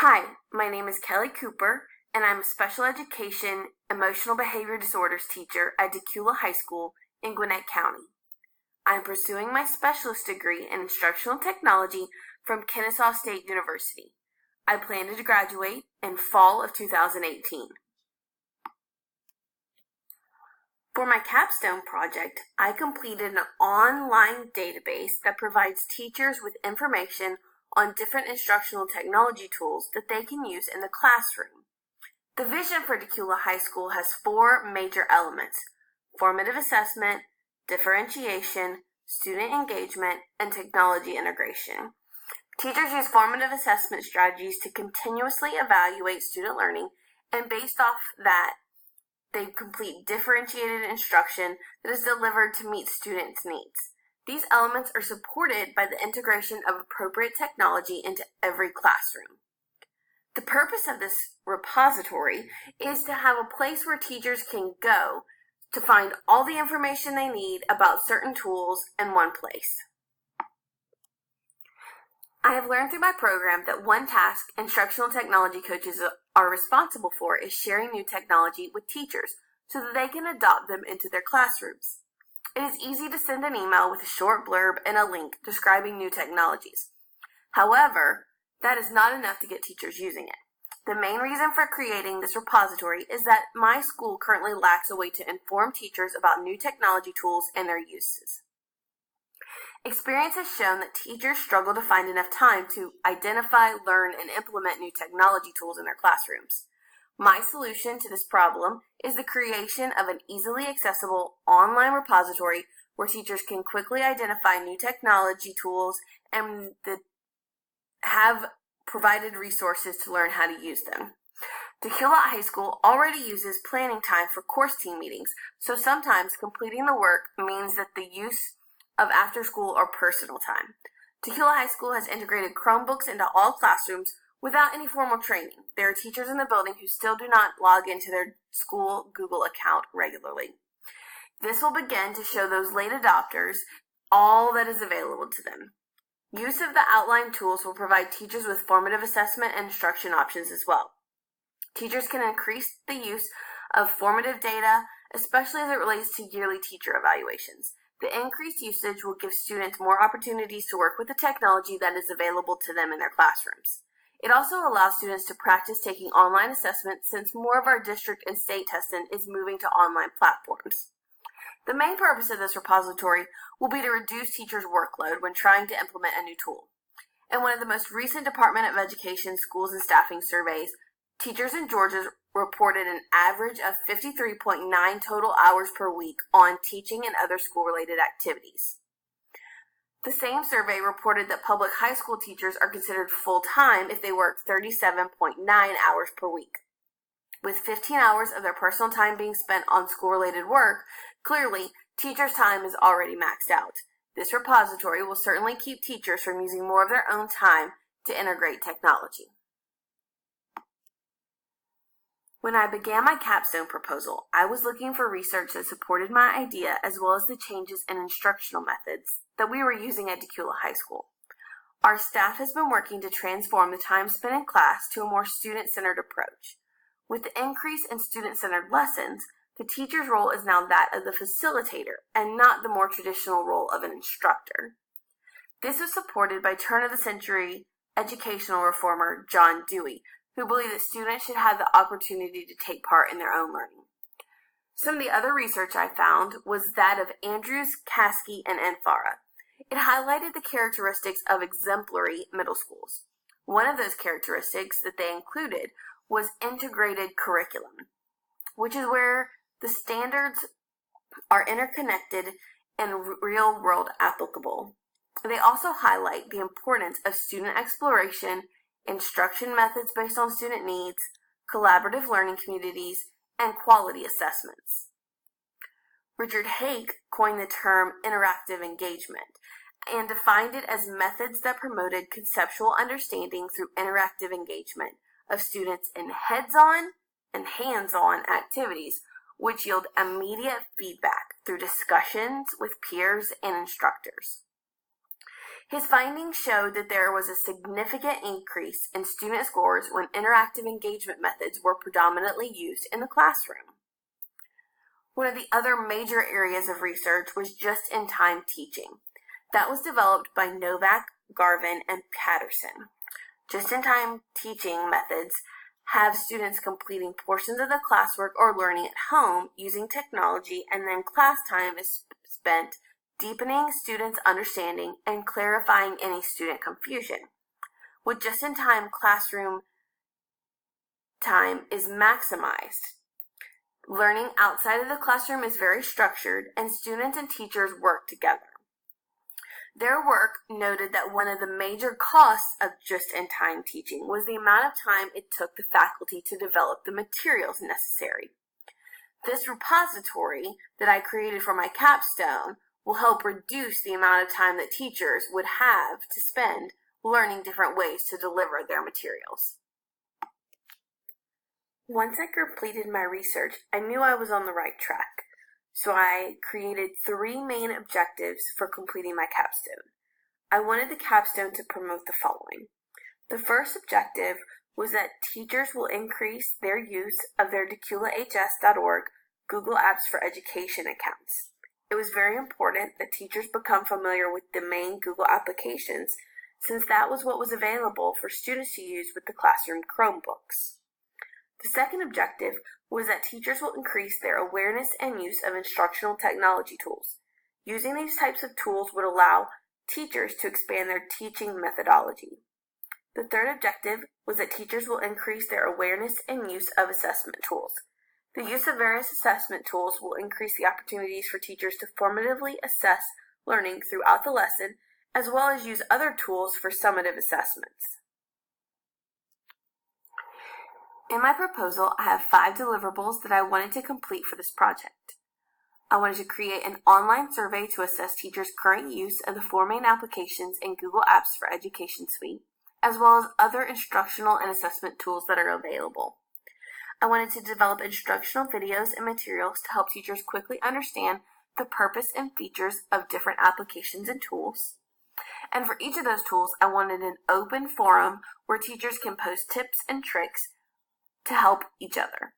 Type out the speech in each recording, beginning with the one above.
Hi, my name is Kelly Cooper, and I'm a special education emotional behavior disorders teacher at Decula High School in Gwinnett County. I'm pursuing my specialist degree in instructional technology from Kennesaw State University. I plan to graduate in fall of 2018. For my capstone project, I completed an online database that provides teachers with information on different instructional technology tools that they can use in the classroom. The vision for Decula High School has 4 major elements: formative assessment, differentiation, student engagement, and technology integration. Teachers use formative assessment strategies to continuously evaluate student learning, and based off that, they complete differentiated instruction that is delivered to meet students' needs. These elements are supported by the integration of appropriate technology into every classroom. The purpose of this repository is to have a place where teachers can go to find all the information they need about certain tools in one place. I have learned through my program that one task instructional technology coaches are responsible for is sharing new technology with teachers so that they can adopt them into their classrooms. It is easy to send an email with a short blurb and a link describing new technologies. However, that is not enough to get teachers using it. The main reason for creating this repository is that my school currently lacks a way to inform teachers about new technology tools and their uses. Experience has shown that teachers struggle to find enough time to identify, learn, and implement new technology tools in their classrooms. My solution to this problem is the creation of an easily accessible online repository where teachers can quickly identify new technology tools and have provided resources to learn how to use them. Decula High School already uses planning time for course team meetings, so sometimes completing the work means that the use of after-school or personal time. Decula High School has integrated Chromebooks into all classrooms without any formal training. There are teachers in the building who still do not log into their school Google account regularly. This will begin to show those late adopters all that is available to them. Use of the outline tools will provide teachers with formative assessment and instruction options as well. Teachers can increase the use of formative data, especially as it relates to yearly teacher evaluations. The increased usage will give students more opportunities to work with the technology that is available to them in their classrooms. It also allows students to practice taking online assessments since more of our district and state testing is moving to online platforms. The main purpose of this repository will be to reduce teachers' workload when trying to implement a new tool. In one of the most recent Department of Education schools and staffing surveys, teachers in Georgia reported an average of 53.9 total hours per week on teaching and other school-related activities. The same survey reported that public high school teachers are considered full-time if they work 37.9 hours per week. With 15 hours of their personal time being spent on school-related work, clearly, teachers' time is already maxed out. This repository will certainly keep teachers from using more of their own time to integrate technology. When I began my capstone proposal, I was looking for research that supported my idea as well as the changes in instructional methods that we were using at Decula High School. Our staff has been working to transform the time spent in class to a more student-centered approach. With the increase in student-centered lessons, the teacher's role is now that of the facilitator and not the more traditional role of an instructor. This was supported by turn-of-the-century educational reformer John Dewey, who believed that students should have the opportunity to take part in their own learning. Some of the other research I found was that of Andrews, Caskey, and Enfara. It highlighted the characteristics of exemplary middle schools. One of those characteristics that they included was integrated curriculum, which is where the standards are interconnected and real-world applicable. They also highlight the importance of student exploration, instruction methods based on student needs, collaborative learning communities, and quality assessments. Richard Haig coined the term interactive engagement and defined it as methods that promoted conceptual understanding through interactive engagement of students in heads-on and hands-on activities, which yield immediate feedback through discussions with peers and instructors. His findings showed that there was a significant increase in student scores when interactive engagement methods were predominantly used in the classroom. One of the other major areas of research was just-in-time teaching. That was developed by Novak, Garvin, and Patterson. Just-in-time teaching methods have students completing portions of the classwork or learning at home using technology, and then class time is spent deepening students' understanding and clarifying any student confusion. With just-in-time classroom time is maximized. Learning outside of the classroom is very structured, and students and teachers work together. Their work noted that one of the major costs of just-in-time teaching was the amount of time it took the faculty to develop the materials necessary. This repository that I created for my capstone will help reduce the amount of time that teachers would have to spend learning different ways to deliver their materials. Once I completed my research, I knew I was on the right track. So I created 3 main objectives for completing my capstone. I wanted the capstone to promote the following. The first objective was that teachers will increase their use of their DeculaHS.org Google Apps for Education accounts. It was very important that teachers become familiar with the main Google applications, since that was what was available for students to use with the classroom Chromebooks. The second objective was that teachers will increase their awareness and use of instructional technology tools. Using these types of tools would allow teachers to expand their teaching methodology. The third objective was that teachers will increase their awareness and use of assessment tools. The use of various assessment tools will increase the opportunities for teachers to formatively assess learning throughout the lesson, as well as use other tools for summative assessments. In my proposal, I have 5 deliverables that I wanted to complete for this project. I wanted to create an online survey to assess teachers' current use of the 4 main applications in Google Apps for Education Suite, as well as other instructional and assessment tools that are available. I wanted to develop instructional videos and materials to help teachers quickly understand the purpose and features of different applications and tools. And for each of those tools, I wanted an open forum where teachers can post tips and tricks to help each other.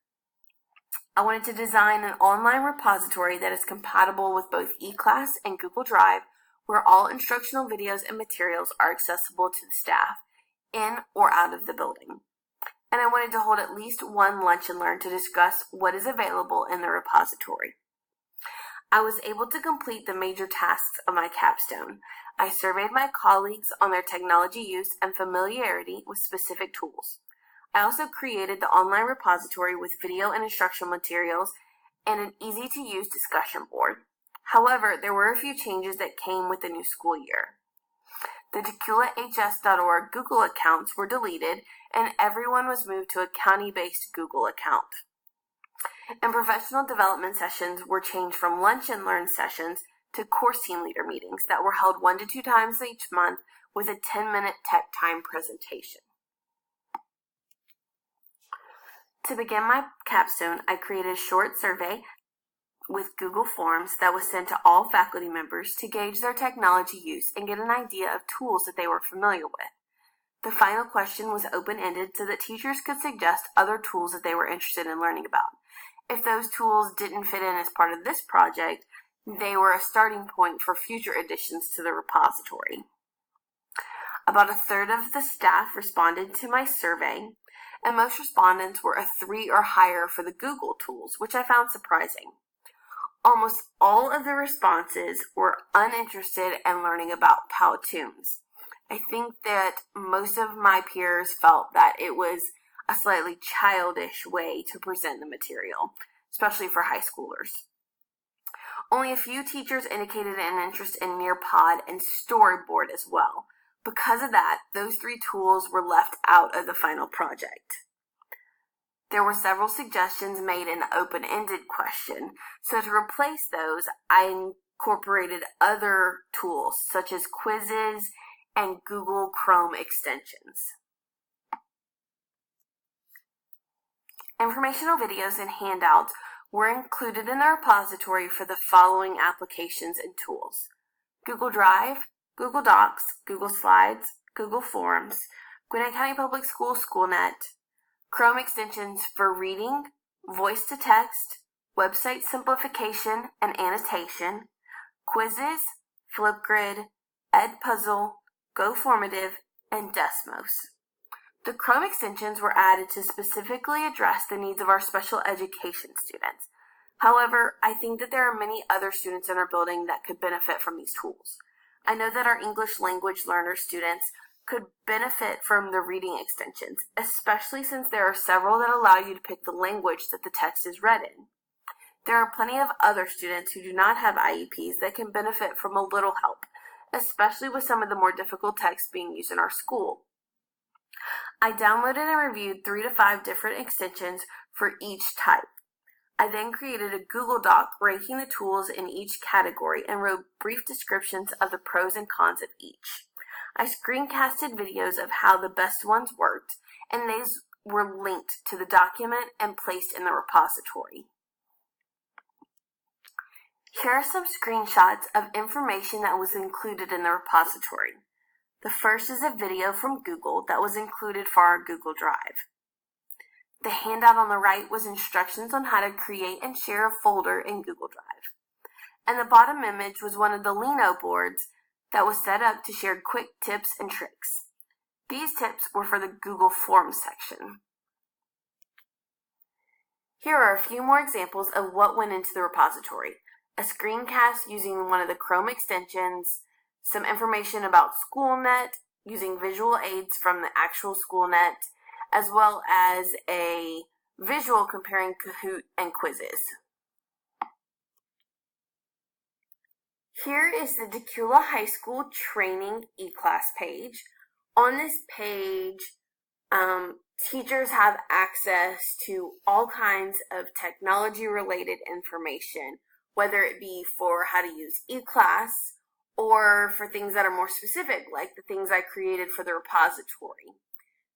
I wanted to design an online repository that is compatible with both eClass and Google Drive, where all instructional videos and materials are accessible to the staff in or out of the building. And I wanted to hold at least one lunch and learn to discuss what is available in the repository. I was able to complete the major tasks of my capstone. I surveyed my colleagues on their technology use and familiarity with specific tools. I also created the online repository with video and instructional materials and an easy-to-use discussion board. However, there were a few changes that came with the new school year. The DeculaHS.org Google accounts were deleted, and everyone was moved to a county-based Google account. And professional development sessions were changed from lunch and learn sessions to course team leader meetings that were held 1 to 2 times each month with a 10-minute tech time presentation. To begin my capstone, I created a short survey with Google Forms that was sent to all faculty members to gauge their technology use and get an idea of tools that they were familiar with. The final question was open-ended so that teachers could suggest other tools that they were interested in learning about. If those tools didn't fit in as part of this project, they were a starting point for future additions to the repository. About a third of the staff responded to my survey, and most respondents were a 3 or higher for the Google tools, which I found surprising. Almost all of the responses were uninterested in learning about Powtoons. I think that most of my peers felt that it was a slightly childish way to present the material, especially for high schoolers. Only a few teachers indicated an interest in Nearpod and Storyboard as well. Because of that, those 3 tools were left out of the final project. There were several suggestions made in the open-ended question, so to replace those, I incorporated other tools such as quizzes and Google Chrome extensions. Informational videos and handouts were included in the repository for the following applications and tools: Google Drive, Google Docs, Google Slides, Google Forms, Gwinnett County Public Schools SchoolNet, Chrome extensions for reading, voice-to-text, website simplification and annotation, quizzes, Flipgrid, Edpuzzle, GoFormative, and Desmos. The Chrome extensions were added to specifically address the needs of our special education students. However, I think that there are many other students in our building that could benefit from these tools. I know that our English language learner students could benefit from the reading extensions, especially since there are several that allow you to pick the language that the text is read in. There are plenty of other students who do not have IEPs that can benefit from a little help, especially with some of the more difficult texts being used in our school. I downloaded and reviewed 3 to 5 different extensions for each type. I then created a Google Doc ranking the tools in each category and wrote brief descriptions of the pros and cons of each. I screencasted videos of how the best ones worked, and these were linked to the document and placed in the repository. Here are some screenshots of information that was included in the repository. The first is a video from Google that was included for our Google Drive. The handout on the right was instructions on how to create and share a folder in Google Drive. And the bottom image was one of the Lino boards that was set up to share quick tips and tricks. These tips were for the Google Forms section. Here are a few more examples of what went into the repository. A screencast using one of the Chrome extensions, some information about SchoolNet using visual aids from the actual SchoolNet, as well as a visual comparing Kahoot and quizzes. Here is the Decula High School Training eClass page. On this page, teachers have access to all kinds of technology-related information, whether it be for how to use eClass or for things that are more specific, like the things I created for the repository.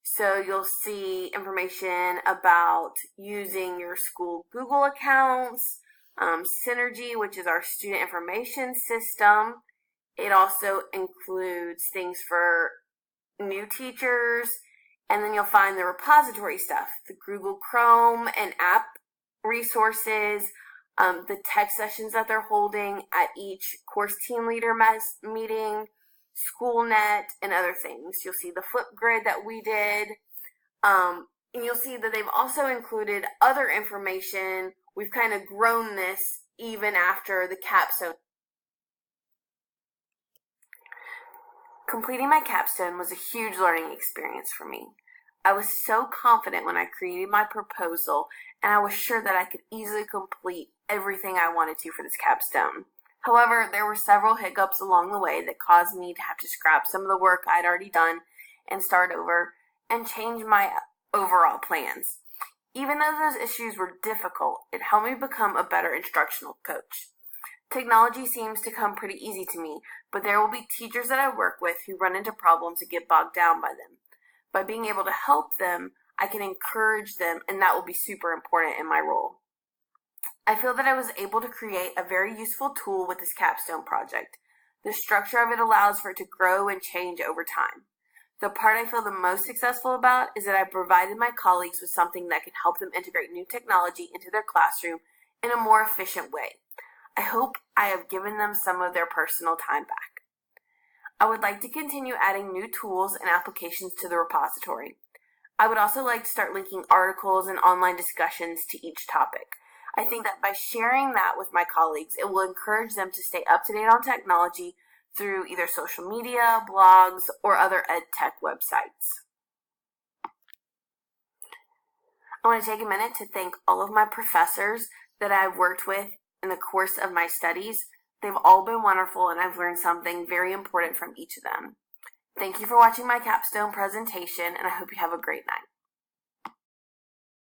So you'll see information about using your school Google accounts, Synergy, which is our student information system. It also includes things for new teachers, and then you'll find the repository stuff, the Google Chrome and app resources, the tech sessions that they're holding at each course team leader meeting, SchoolNet, and other things. You'll see the Flipgrid that we did, and you'll see that they've also included other information. We've kind of grown this even after the capstone. Completing my capstone was a huge learning experience for me. I was so confident when I created my proposal, and I was sure that I could easily complete everything I wanted to for this capstone. However, there were several hiccups along the way that caused me to have to scrap some of the work I'd already done and start over and change my overall plans. Even though those issues were difficult, it helped me become a better instructional coach. Technology seems to come pretty easy to me, but there will be teachers that I work with who run into problems and get bogged down by them. By being able to help them, I can encourage them, and that will be super important in my role. I feel that I was able to create a very useful tool with this capstone project. The structure of it allows for it to grow and change over time. The part I feel the most successful about is that I provided my colleagues with something that can help them integrate new technology into their classroom in a more efficient way. I hope I have given them some of their personal time back. I would like to continue adding new tools and applications to the repository. I would also like to start linking articles and online discussions to each topic. I think that by sharing that with my colleagues, it will encourage them to stay up to date on technology through either social media, blogs, or other ed tech websites. I want to take a minute to thank all of my professors that I've worked with in the course of my studies. They've all been wonderful, and I've learned something very important from each of them. Thank you for watching my capstone presentation, and I hope you have a great night.